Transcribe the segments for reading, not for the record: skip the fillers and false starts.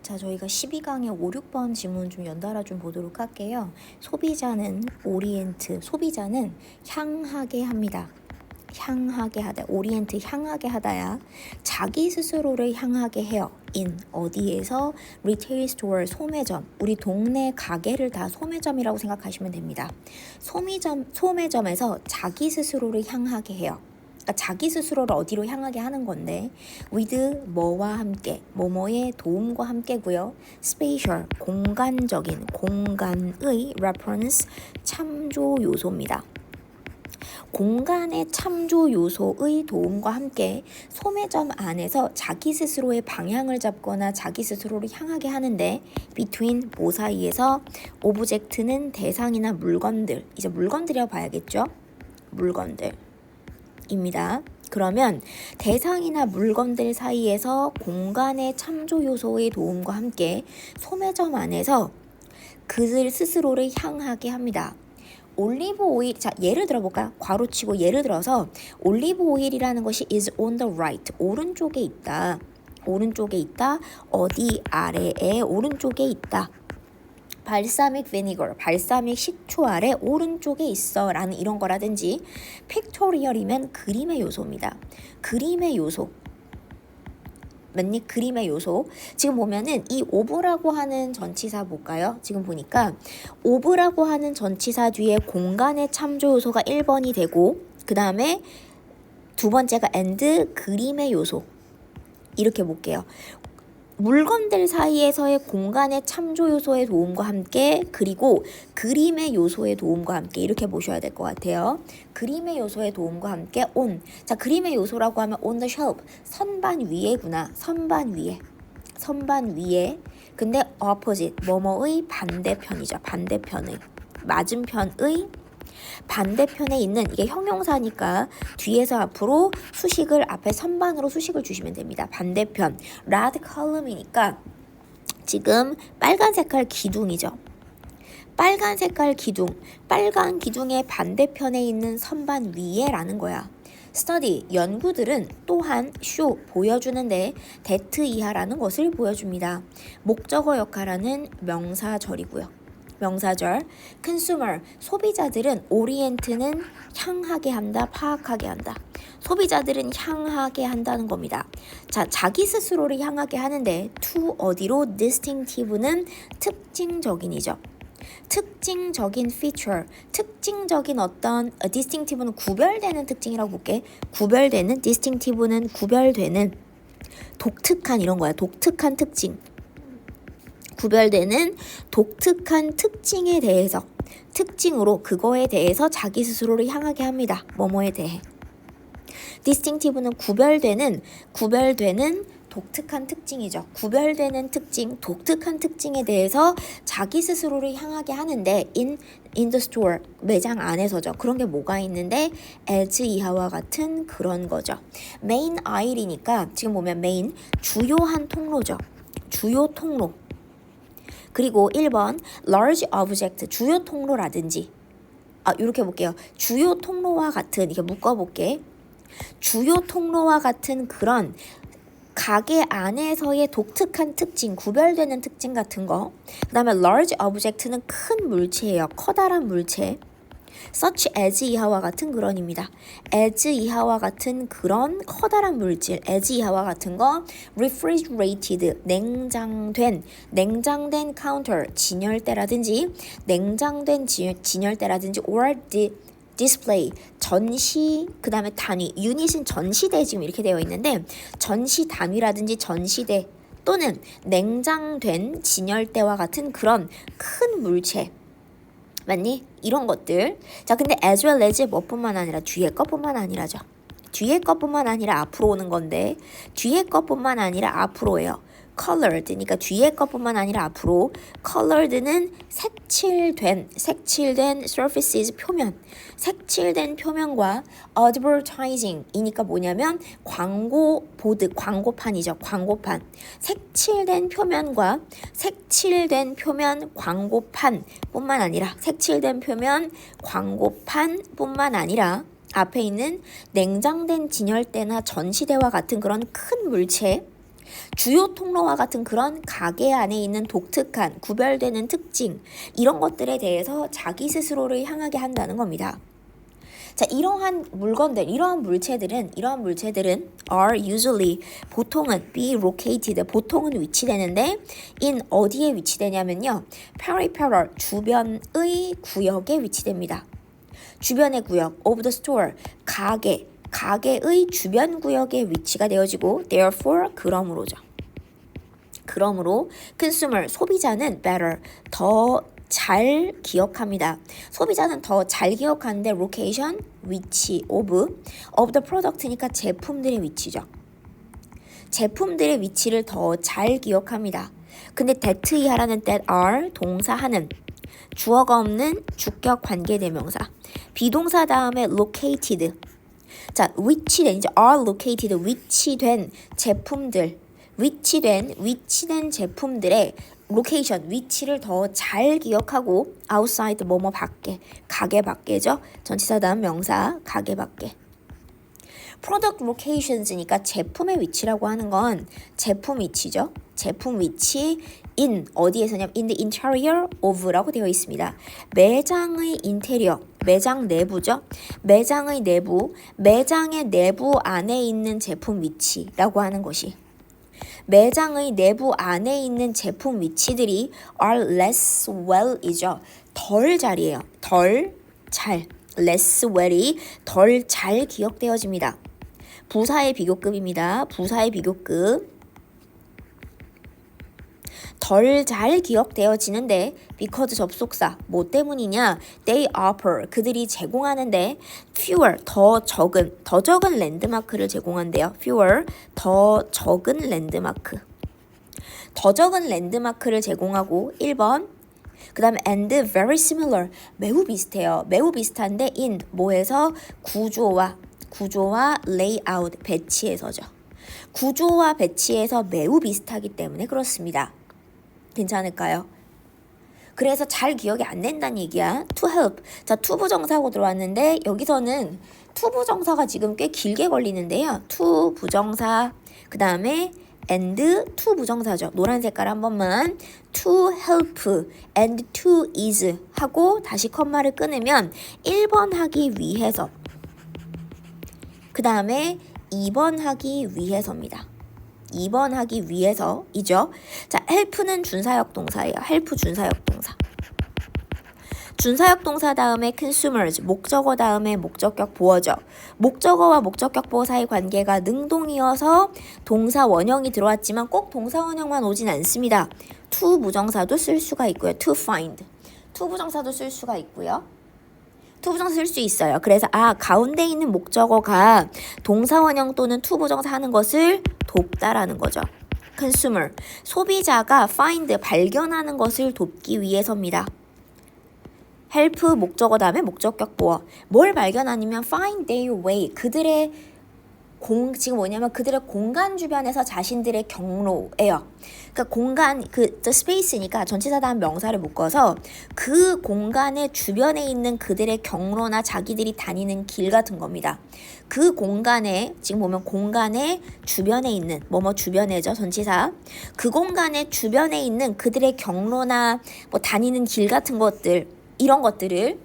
자, 저희가 12강의 5, 6번 지문 좀 연달아 좀 보도록 할게요. 소비자는 오리엔트, 소비자는 향하게 합니다. 향하게 하다, 오리엔트 향하게 하다야. 자기 스스로를 향하게 해요. in 어디에서? 리테일 스토어, 소매점. 우리 동네 가게를 다 소매점이라고 생각하시면 됩니다. 소매점에서 자기 스스로를 향하게 해요. 그러니까 자기 스스로를 어디로 향하게 하는 건데 with 뭐와 함께, 뭐뭐의 도움과 함께고요. spatial, 공간적인, 공간의 reference, 참조 요소입니다. 공간의 참조 요소의 도움과 함께 소매점 안에서 자기 스스로의 방향을 잡거나 자기 스스로를 향하게 하는데 between 뭐 사이에서 오브젝트는 대상이나 물건들, 이제 물건들이라고 봐야겠죠? 물건들입니다. 그러면 대상이나 물건들 사이에서 공간의 참조 요소의 도움과 함께 소매점 안에서 그들 스스로를 향하게 합니다. 올리브 오일, 자 예를 들어볼까요? 괄호치고 예를 들어서 올리브 오일이라는 것이 is on the right, 오른쪽에 있다. 오른쪽에 있다. 어디 아래에 오른쪽에 있다. 발사믹 비니거, 발사믹 식초 아래 오른쪽에 있어 라는 이런 거라든지 픽토리얼이면 그림의 요소입니다. 그림의 요소. 맞니? 그림의 요소. 지금 보면은 이 오브라고 하는 전치사 볼까요? 지금 보니까 오브라고 하는 전치사 뒤에 공간의 참조 요소가 1번이 되고 그 다음에 두 번째가 and 그림의 요소. 이렇게 볼게요. 물건들 사이에서의 공간의 참조 요소의 도움과 함께 그리고 그림의 요소의 도움과 함께 이렇게 보셔야 될 것 같아요. 그림의 요소의 도움과 함께 on. 자, 그림의 요소라고 하면 on the shelf. 선반 위에구나. 선반 위에. 근데 opposite. 뭐뭐의 반대편이죠. 반대편의. 맞은편의 반대편에 있는 이게 형용사니까 뒤에서 앞으로 수식을 앞에 선반으로 수식을 주시면 됩니다. 반대편 red column이니까 지금 빨간 색깔 기둥이죠. 빨간 색깔 기둥, 빨간 기둥의 반대편에 있는 선반 위에 라는 거야. study, 연구들은 또한 show, 보여주는데 that 이하라는 것을 보여줍니다. 목적어 역할하는 명사절이고요. 명사절. consumer, 소비자들은 orient는 향하게 한다, 파악하게 한다. 소비자들은 향하게 한다는 겁니다. 자, 자기 스스로를 향하게 하는데 to 어디로? distinctive는 특징적인이죠. 특징적인 feature, 특징적인 어떤 distinctive는 구별되는 특징이라고 볼게. 구별되는, distinctive는 구별되는, 독특한 이런 거야. 독특한 특징. 구별되는 독특한 특징에 대해서 특징으로 그거에 대해서 자기 스스로를 향하게 합니다. 뭐뭐에 대해. distinctive는 구별되는 독특한 특징이죠. 구별되는 특징, 독특한 특징에 대해서 자기 스스로를 향하게 하는데 in the store, 매장 안에서죠. 그런 게 뭐가 있는데 as 이하와 같은 그런 거죠. main aisle이니까 지금 보면 main, 주요한 통로죠. 주요 통로. 그리고 1번 large object, 주요 통로라든지 이렇게 볼게요. 주요 통로와 같은, 이렇게 묶어볼게. 주요 통로와 같은 그런 가게 안에서의 독특한 특징, 구별되는 특징 같은 거. 그 다음에 large object는 큰 물체예요. 커다란 물체. such as 이하와 같은 그런입니다. as 이하와 같은 그런 커다란 물질, as 이하와 같은 거, refrigerated, 냉장된 counter, 진열대라든지, 냉장된 진열대라든지, or display, 전시, 그 다음에 단위, 유닛은 전시대 지금 이렇게 되어 있는데, 전시 단위라든지 전시대 또는 냉장된 진열대와 같은 그런 큰 물체. 맞니? 이런 것들. 자, 근데 as well as 뭐뿐만 아니라 뒤에 것뿐만 아니라죠. 뒤에 것뿐만 아니라 앞으로 오는 건데 뒤에 것뿐만 아니라 앞으로예요. colored, 그러니까 뒤에 것뿐만 아니라 앞으로. colored는 색칠된 surfaces, 표면. 색칠된 표면과 advertising 이니까 뭐냐면 광고 보드, 광고판이죠. 광고판. 색칠된 표면과 색칠된 표면 광고판 뿐만 아니라 색칠된 표면 광고판 뿐만 아니라 앞에 있는 냉장된 진열대나 전시대와 같은 그런 큰 물체, 주요 통로와 같은 그런 가게 안에 있는 독특한 구별되는 특징 이런 것들에 대해서 자기 스스로를 향하게 한다는 겁니다. 자, 이러한 물건들, 이러한 물체들은 are usually 보통은 be located 보통은 위치되는데 in 어디에 위치되냐면요. peripheral 주변의 구역에 위치됩니다. 주변의 구역 of the store 가게의 주변 구역에 위치가 되어지고 therefore 그러므로 consumer 소비자는 better 더 잘 기억합니다. 소비자는 더 잘 기억하는데 location 위치 of the product니까 제품들의 위치죠. 제품들의 위치를 더 잘 기억합니다. 근데 that 이하라는 that are 동사하는 주어가 없는 주격 관계대명사 비동사 다음에 located 자 위치된 이제 are located 위치된 제품들 위치된 제품들의 location 위치를 더 잘 기억하고 outside 뭐뭐 밖에 가게 밖에죠. 전치사 다음 명사 가게 밖에 product locations니까 제품의 위치라고 하는 건 제품 위치죠. 제품 위치 in 어디에서냐면 in the interior of라고 되어 있습니다. 매장의 인테리어 매장 내부죠. 매장의 내부 매장의 내부 안에 있는 제품 위치라고 하는 것이 매장의 내부 안에 있는 제품 위치들이 are less well이죠. 덜 잘이에요. 덜 잘. less well이 덜 잘 기억되어집니다. 부사의 비교급입니다. 부사의 비교급. 덜 잘 기억되어지는데 because 접속사 뭐 때문이냐 they offer 그들이 제공하는데 fewer 더 적은 랜드마크를 제공한대요. fewer 더 적은 랜드마크 더 적은 랜드마크를 제공하고 1번 그 다음에 and very similar 매우 비슷해요. 매우 비슷한데 in 뭐에서 구조와 layout 배치에서죠. 구조와 배치에서 매우 비슷하기 때문에 그렇습니다. 괜찮을까요? 그래서 잘 기억이 안 된다는 얘기야. to help. 자, to 부정사하고 들어왔는데 여기서는 to 부정사가 지금 꽤 길게 걸리는데요. to 부정사 그 다음에 and to 부정사죠. 노란 색깔 한 번만 to help and to is 하고 다시 컴마를 끊으면 1번 하기 위해서 그 다음에 2번 하기 위해서입니다. 2번 하기 위해서이죠. 자, help는 준사역 동사예요. help 준사역 동사. 준사역 동사 다음에 consumers, 목적어 다음에 목적격 보어죠. 목적어와 목적격 보어 사이 관계가 능동이어서 동사 원형이 들어왔지만 꼭 동사 원형만 오진 않습니다. to 부정사도 쓸 수가 있고요. to find. to 부정사도 쓸 수가 있고요. to 부정사 쓸 수 있어요. 그래서 가운데 있는 목적어가 동사 원형 또는 to 부정사 하는 것을 돕다라는 거죠. consumer, 소비자가 find, 발견하는 것을 돕기 위해서입니다. help 목적어 다음에 목적격 보어. 뭘 발견하냐면 find their way, 그들의 지금 뭐냐면 그들의 공간 주변에서 자신들의 경로예요. 그러니까 공간 the space니까 전치사 다음 명사를 묶어서 그 공간의 주변에 있는 그들의 경로나 자기들이 다니는 길 같은 겁니다. 그 공간에 지금 보면 공간의 주변에 있는 뭐뭐 주변에죠. 전치사. 그 공간의 주변에 있는 그들의 경로나 뭐 다니는 길 같은 것들 이런 것들을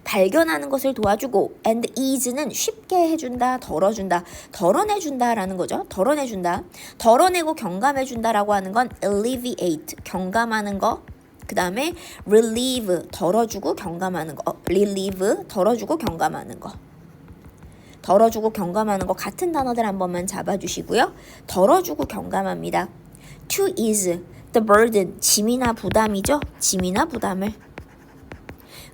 발견하는 것을 도와주고 and ease는 쉽게 해준다, 덜어내준다라는 거죠. 덜어내고 경감해준다라고 하는 건 alleviate, 경감하는 거. 그 다음에 relieve, 덜어주고 경감하는 거. relieve, 덜어주고 경감하는 거. 같은 단어들 한 번만 잡아주시고요. 덜어주고 경감합니다. to ease the burden, 짐이나 부담이죠. 짐이나 부담을.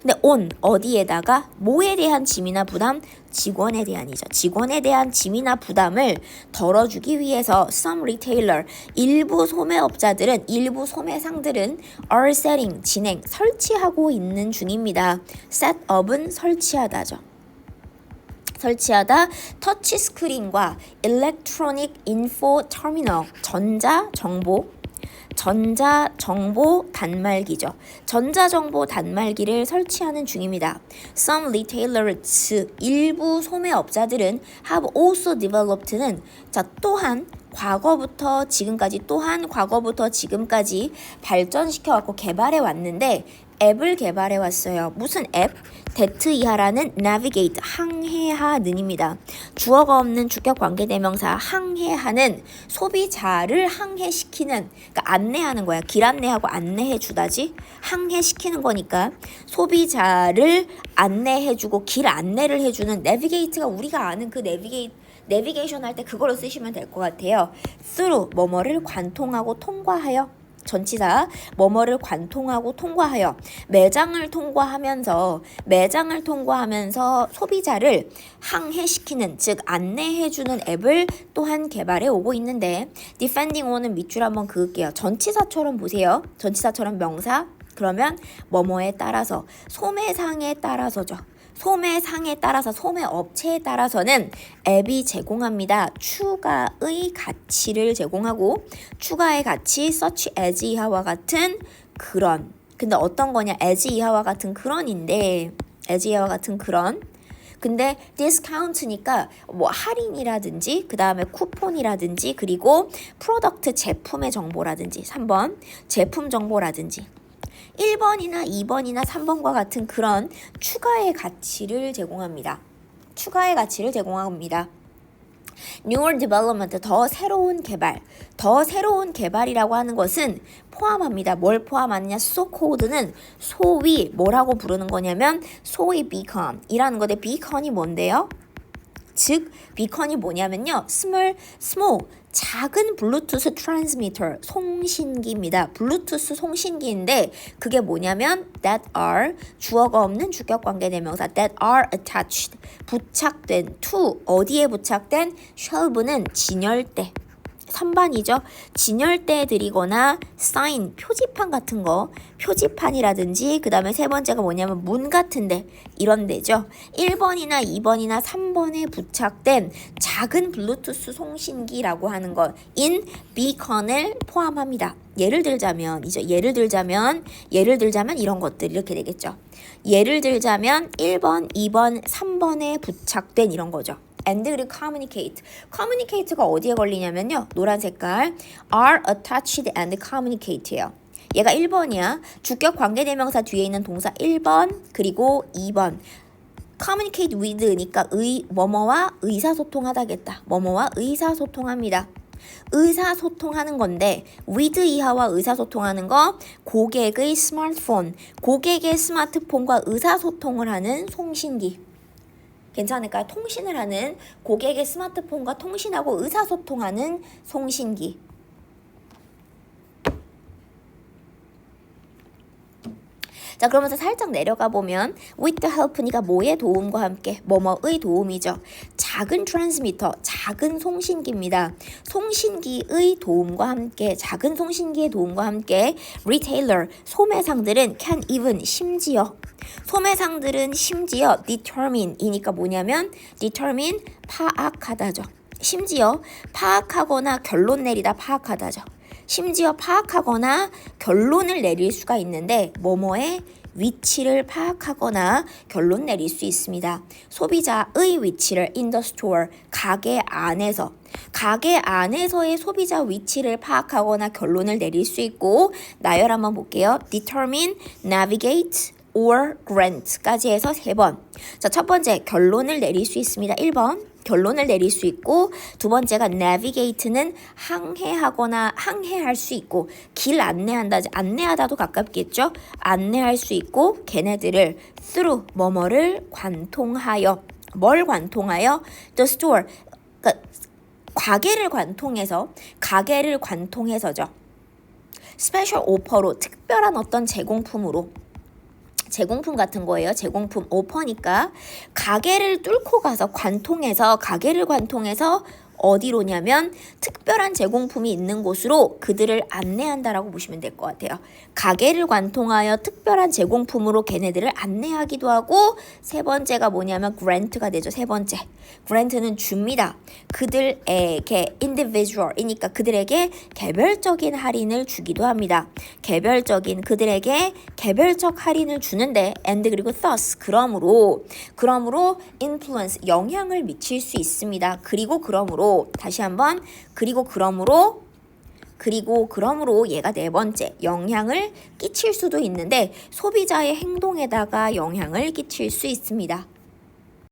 근데 on 어디에다가 뭐에 대한 짐이나 부담? 직원에 대한이죠. 직원에 대한 짐이나 부담을 덜어주기 위해서 some retailer, 일부 소매업자들은 일부 소매상들은 are setting, 설치하고 있는 중입니다. set up은 설치하다죠. 터치 스크린과 electronic info terminal, 전자 정보 전자정보 단말기죠. 전자정보 단말기를 설치하는 중입니다. Some retailers, 일부 소매업자들은 have also developed는 또한 과거부터 지금까지 발전시켜갖고 개발해 왔는데 앱을 개발해 왔어요. 무슨 앱? that 이하라는 navigate, 항해하는입니다. 주어가 없는 주격 관계대명사 항해하는 소비자를 항해시키는, 그러니까 안내하는 거야. 길 안내하고 안내해 주다지. 항해시키는 거니까 소비자를 안내해주고 길 안내를 해주는 navigate가 우리가 아는 그 내비게이션 할 때 그걸로 쓰시면 될 것 같아요. through 뭐뭐를 관통하고 통과하여. 전치사 뭐뭐를 관통하고 통과하여. 매장을 통과하면서 소비자를 항해시키는, 즉 안내해주는 앱을 또한 개발해 오고 있는데 defending on은 밑줄 한번 그을게요. 전치사처럼 보세요. 전치사처럼 명사 그러면 뭐뭐에 따라서, 소매상에 따라서죠. 소매상에 따라서, 소매업체에 따라서는 앱이 제공합니다. 추가의 가치를 제공하고, 추가의 가치 such as 이하와 같은 그런. 근데 어떤 거냐? as 이하와 같은 그런인데, as 이하와 같은 그런. 근데 디스카운트니까 뭐 할인이라든지 그 다음에 쿠폰이라든지 그리고 프로덕트 제품의 정보라든지 3번 제품 정보라든지 1번이나 2번이나 3번과 같은 그런 추가의 가치를 제공합니다. 추가의 가치를 제공합니다. Newer development, 더 새로운 개발이라고 하는 것은 포함합니다. 뭘 포함하느냐? so-called는 소위 뭐라고 부르는 거냐면 소위 beacon이라는 건데 beacon이 뭔데요? 즉 beacon이 뭐냐면요. small 작은 블루투스 트랜스미터 송신기입니다. 블루투스 송신기인데 그게 뭐냐면 that are 주어가 없는 주격 관계대명사 that are attached 부착된 to 어디에 부착된 shelve는 진열대 3번이죠. 진열대들이거나 사인, 표지판 같은 거, 표지판이라든지 그 다음에 세 번째가 뭐냐면 문 같은데 이런 데죠. 1번이나 2번이나 3번에 부착된 작은 블루투스 송신기라고 하는 것인 비컨을 포함합니다. 예를 들자면 이런 것들 이렇게 되겠죠. 예를 들자면 1번, 2번, 3번에 부착된 이런 거죠. and 그리고 communicate가 어디에 걸리냐면요. 노란 색깔 are attached and communicate예요. 얘가 1번이야. 주격 관계대명사 뒤에 있는 동사 1번 그리고 2번 communicate with니까 뭐뭐와 의사소통하다겠다. 뭐뭐와 의사소통합니다. 의사소통하는 건데 with 이하와 의사소통하는 거 고객의 스마트폰, 고객의 스마트폰과 의사소통을 하는 송신기. 괜찮을까요? 통신을 하는 고객의 스마트폰과 통신하고 의사소통하는 송신기. 자, 그러면서 살짝 내려가 보면 with the help니까 뭐의 도움과 함께 뭐뭐의 도움이죠. 작은 트랜스미터, 작은 송신기입니다. 송신기의 도움과 함께 작은 송신기의 도움과 함께 retailer, 소매상들은 can even 소매상들은 심지어 determine이니까 뭐냐면 determine 파악하다죠. 심지어 파악하거나 결론 내리다 파악하다죠. 심지어 파악하거나 결론을 내릴 수가 있는데 뭐뭐의 위치를 파악하거나 결론 내릴 수 있습니다. 소비자의 위치를 in the store, 가게 안에서의 소비자 위치를 파악하거나 결론을 내릴 수 있고 나열 한번 볼게요. determine, navigate, or grant까지 해서 3번. 자, 첫 번째 결론을 내릴 수 있습니다. 1번 결론을 내릴 수 있고 두 번째가 navigate는 항해할 수 있고 길 안내하다도 가깝겠죠. 안내할 수 있고 걔네들을 through 뭐뭐를 관통하여 뭘 관통하여 the store 그러니까 가게를 관통해서죠. 스페셜 오퍼로 특별한 어떤 제공품 같은 거예요. 제공품 오퍼니까 가게를 뚫고 가서 가게를 관통해서 어디로냐면 특별한 제공품이 있는 곳으로 그들을 안내한다라고 보시면 될 것 같아요. 가게를 관통하여 특별한 제공품으로 걔네들을 안내하기도 하고 세 번째가 뭐냐면 grant가 되죠. 세 번째. grant는 줍니다. 그들에게 individual이니까 그들에게 개별적인 할인을 주기도 합니다. 그들에게 개별적 할인을 주는데 and 그리고 thus 그러므로 influence 영향을 미칠 수 있습니다. 그리고 그러므로 다시 한번 그리고 그러므로 얘가 네 번째 영향을 끼칠 수도 있는데 소비자의 행동에다가 영향을 끼칠 수 있습니다.